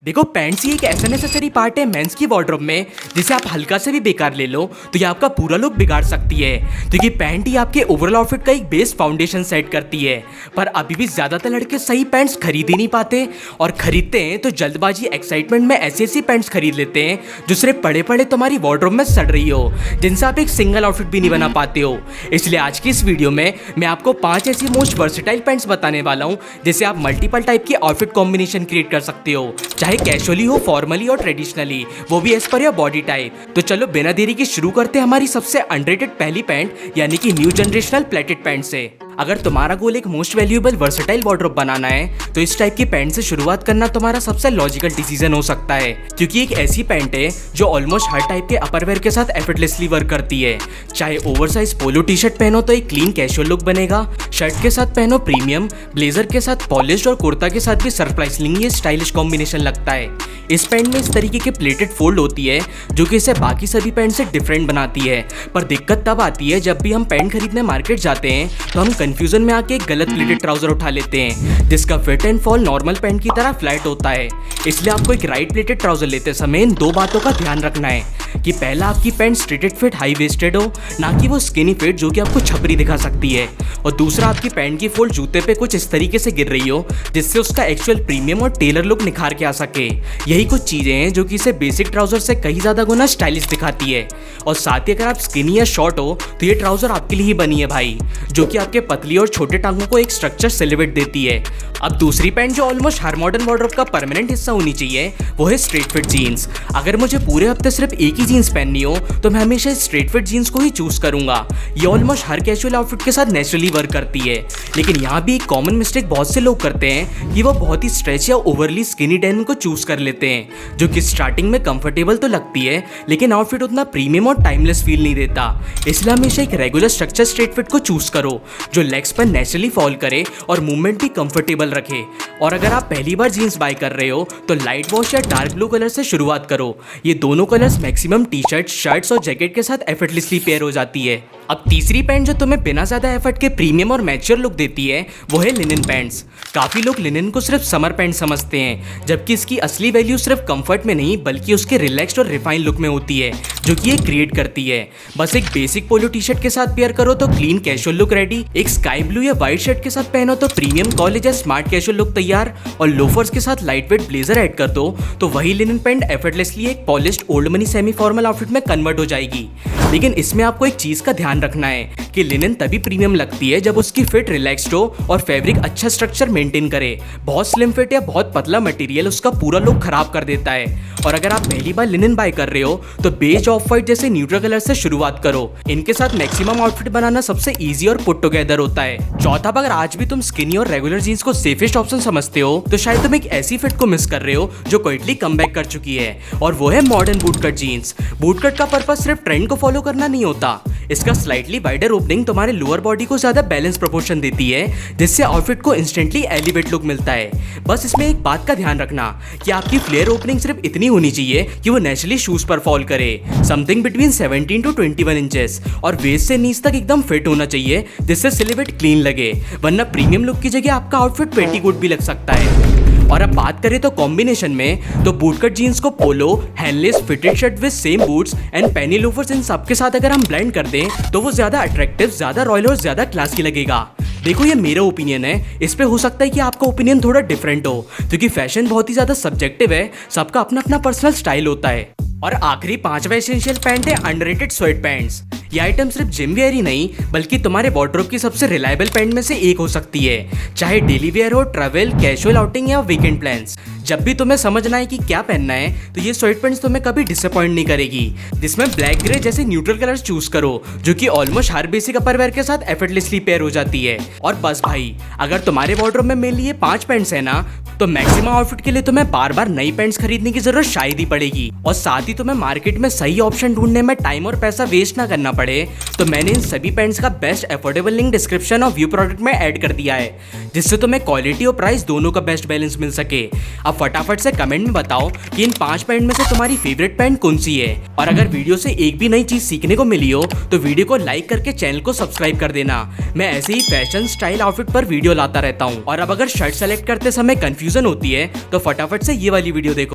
देखो पैंट्स ही एक ऐसा नेसेसरी पार्ट है मेंस की वार्डरोब में जिसे आप हल्का से भी बेकार ले लो तो ये आपका पूरा लुक बिगाड़ सकती है। तो ये पैंट ही आपके ओवरऑल आउटफिट का एक बेस फाउंडेशन सेट करती है। पर अभी भी ज्यादातर लड़के सही पैंट्स खरीद ही नहीं पाते और खरीदते हैं तो जल्दबाजी एक्साइटमेंट में ऐसी पैंट्स खरीद लेते हैं जो सिर्फ पड़े पड़े तुम्हारी वार्डरोब में सड़ रही हो, जिनसे आप एक सिंगल आउटफिट भी नहीं बना पाते हो। इसलिए आज की इस वीडियो में मैं आपको 5 ऐसी मोस्ट वर्सेटाइल पैंट्स बताने वाला हूँ जिससे आप मल्टीपल टाइप की आउटफिट कॉम्बिनेशन क्रिएट कर सकते हो, चाहे कैजुअली हो, फॉर्मली और ट्रेडिशनली, वो भी as per your body type. तो चलो बिना देरी के शुरू करते हैं हमारी सबसे अंडररेटेड पहली पैंट यानी कि न्यू जनरेशनल प्लेटेड पैंट से। अगर तुम्हारा गोल एक मोस्ट वैल्यूएबल वर्सेटाइल वार्डरोब बनाना है तो इस टाइप की पैंट से शुरुआत करना तुम्हारा सबसे लॉजिकल डिसीजन हो सकता है, क्योंकि एक ऐसी पैंट है जो ऑलमोस्ट हर टाइप के अपरवेयर के साथ एफर्टलेसली वर्क करती है। चाहे ओवरसाइज पोलो टी शर्ट पहनो तो एक क्लीन कैजुअल लुक बनेगा, शर्ट के साथ पहनो प्रीमियम, ब्लेजर के साथ पॉलिश्ड और कुर्ता के साथ भी सरप्राइजिंगली स्टाइलिश कॉम्बिनेशन लगता है। इस पैंट में इस तरीके की प्लेटेड फोल्ड होती है जो कि इसे बाकी सभी पैंट से डिफरेंट बनाती है। पर दिक्कत तब आती है जब भी हम पैंट खरीदने मार्केट जाते हैं तो हम कंफ्यूजन में आके एक गलत प्लेटेड ट्राउजर उठा लेते हैं जिसका fit and fall normal pant की तरह फ्लैट होता है। इसलिए आपको एक राइट प्लेटेड ट्राउजर लेते समय इन 2 बातों का ध्यान रखना है कि पहला आपकी pant striated fit high waisted हो, ना कि वो स्किनी फिट जो कि आपको छपरी दिखा सकती है, और दूसरा आपकी पैंट की फोल्ड जूते पे कुछ इस तरीके से गिर रही हो जिससे उसका एक्चुअल प्रीमियम और टेलर लुक निखार के आ सके। यही कुछ चीजें हैं जो कि इसे बेसिक ट्राउजर से कहीं ज्यादा गुना स्टाइलिश दिखाती है। और साथ ही अगर आप स्किनी या शॉर्ट हो तो ये ट्राउजर आपके लिए ही बनी है भाई, जो कि आपके पतली और छोटे टांगों को एक स्ट्रक्चर सिलुएट देती है। अब दूसरी पैंट जो ऑलमोस्ट हर मॉडर्न वार्डरोब का परमानेंट हिस्सा होनी चाहिए वो है स्ट्रेट फिट जीन्स। अगर मुझे पूरे हफ्ते सिर्फ एक ही जीन्स पहननी हो तो मैं हमेशा स्ट्रेट फिट जीन्स को ही चूज करूंगा। ये ऑलमोस्ट हर कैजुअल आउटफिट के साथ नेचुरली वर्क करती है। लेकिन यहाँ भी एक कॉमन मिस्टेक बहुत से लोग करते हैं कि वो बहुत ही स्ट्रेच या ओवरली स्किनी डेनिम को चूज कर लेते हैं, जो कि स्टार्टिंग में कंफर्टेबल तो लगती है लेकिन आउटफिट उतना प्रीमियम और टाइमलेस फील नहीं देता। इसलिए हमेशा एक रेगुलर स्ट्रक्चर स्ट्रेट फिट को चूज करो जो लेग्स पर नेचुरली फॉल करे और मूवमेंट भी कंफर्टेबल रखे। और अगर आप पहली बार जीन्स बाय कर रहे हो तो लाइट वॉश या डार्क ब्लू कलर से शुरुआत करो। ये दोनों colours maximum T shirt, shirts और जैकेट के साथ एफर्टलेसली पेयर हो जाती है। अब तीसरी पैंट जो तुम्हें बिना ज्यादा एफर्ट के प्रीमियम और मैच्योर लुक देती है वो है लिनन पैंट्स। काफी लोग लिनन को सिर्फ समर पैंट समझते हैं, जबकि इसकी असली वैल्यू सिर्फ कंफर्ट में नहीं बल्कि उसके रिलैक्स्ड और रिफाइंड लुक में होती है जो कि ये क्रिएट करती है। बस एक बेसिक पोलो टी शर्ट के साथ पेयर करो तो क्लीन कैजुअल लुक रेडी, एक स्काई ब्लू या व्हाइट शर्ट के साथ पहनो तो प्रीमियम कॉलेज या स्मार्ट कैजुअल लुक तैयार, और लोफर्स के साथ लाइट वेट ब्लेजर ऐड कर दो तो वही लिनन पैंट एफर्टलेसली एक polished old money semi formal outfit में कन्वर्ट हो जाएगी। लेकिन इसमें आपको एक चीज का ध्यान रखना है कि लिनन तभी प्रीमियम लगती है जब उसकी फिट रिलैक्स्ड हो और फैब्रिक अच्छा स्ट्रक्चर मेंटेन करे। बहुत स्लिम फिट या बहुत पतला मटेरियल उसका पूरा लुक खराब कर देता है। और अगर आप पहली बार लिनन बाय कर रहे हो तो बेज, ऑफ व्हाइट जैसे न्यूट्रल कलर से शुरुआत करो। इनके साथ मैक्सिमम आउटफिट बनाना सबसे इजी और पुट टुगेदर होता है। चौथा, अगर आज भी तुम स्किनी और रेगुलर जीन्स को सेफेस्ट ऑप्शन समझते हो तो शायद तुम एक ऐसी फिट को मिस कर रहे हो जो क्विकली कमबैक कर चुकी है, और वो है modern boot cut jeans. Boot cut का पर्पस सिर्फ ट्रेंड को फॉलो करना नहीं होता, इसका स्लाइटली वाइडर ओपनिंग तुम्हारे लोअर बॉडी को ज्यादा बैलेंस प्रोपोर्शन देती है जिससे आउटफिट को इंस्टेंटली एलिवेट लुक मिलता है। बस इसमें एक बात का ध्यान रखना कि आपकी फ्लेयर ओपनिंग सिर्फ इतनी होनी चाहिए कि वो नेचुरली शूज पर फॉल करे, समथिंग बिटवीन 17 to 21 इंचेस, और वेस्ट से नीच तक एकदम फिट होना चाहिए जिससे सिलुएट क्लीन लगे, वरना प्रीमियम लुक की जगह आपका आउटफिट पेटीकोट भी लग सकता है। और अब बात करें तो कॉम्बिनेशन में तो बूट कट जीन्स को polo, handless fitted shirt with same boots and penny loafers इन सब के साथ अगर हम ब्लेंड कर दें तो वो ज्यादा अट्रैक्टिव, ज्यादा रॉयल और ज्यादा क्लासी लगेगा। देखो ये मेरा ओपिनियन है, इस पे हो सकता है कि आपका ओपिनियन थोड़ा डिफरेंट हो, क्योंकि फैशन बहुत ही ज्यादा सब्जेक्टिव है, सबका अपना अपना पर्सनल स्टाइल होता है। और आखिरी 5वां एसेंशियल पैंट है अंडररेटेड स्वेट पैंट्स। ये आइटम सिर्फ जिम वेयर ही नहीं बल्कि तुम्हारे वार्डरोब की सबसे रिलायबल पैंट में से एक हो सकती है, चाहे डेली वेयर हो, ट्रैवल, कैजुअल आउटिंग या वीकेंड प्लान्स। जब भी तुम्हें समझना है कि क्या पहनना है तो ये स्वेट पैंट्स तुम्हें कभी डिसअपॉइंट नहीं करेगी। जिसमें ब्लैक, ग्रे जैसे न्यूट्रल कलर्स चूज करो जो कि ऑलमोस्ट हर बेसिक अपरवेयर के साथ एफर्टलेसली पेयर हो जाती है। और बस भाई, अगर तुम्हारे वार्डरोब में मेनली ये 5 पैंट्स है ना तो मैक्सिमम आउटफिट के लिए तुम्हें बार बार नई पैंट्स खरीदने की जरूरत शायद ही पड़ेगी, और साथ ही तुम्हें मार्केट में सही ऑप्शन ढूंढने में टाइम और पैसा वेस्ट ना करना पड़े तो मैंने इन सभी पैंट्स का बेस्ट अफोर्डेबल लिंक डिस्क्रिप्शन और व्यू प्रोडक्ट में ऐड कर दिया है, जिससे तुम्हें क्वालिटी और प्राइस दोनों का बेस्ट बैलेंस मिल सके। अब फटाफट से कमेंट में बताओ कि इन 5 पैंट में से तुम्हारी फेवरेट पैंट कौन सी है। और अगर वीडियो से एक भी नई चीज सीखने को मिली हो तो वीडियो को लाइक करके चैनल को सब्सक्राइब कर देना। मैं ऐसे ही फैशन स्टाइल आउटफिट पर वीडियो लाता रहता हूँ। और अब अगर शर्ट सेलेक्ट करते समय कंफ्यूजन होती है तो फटाफट से ये वाली वीडियो देखो।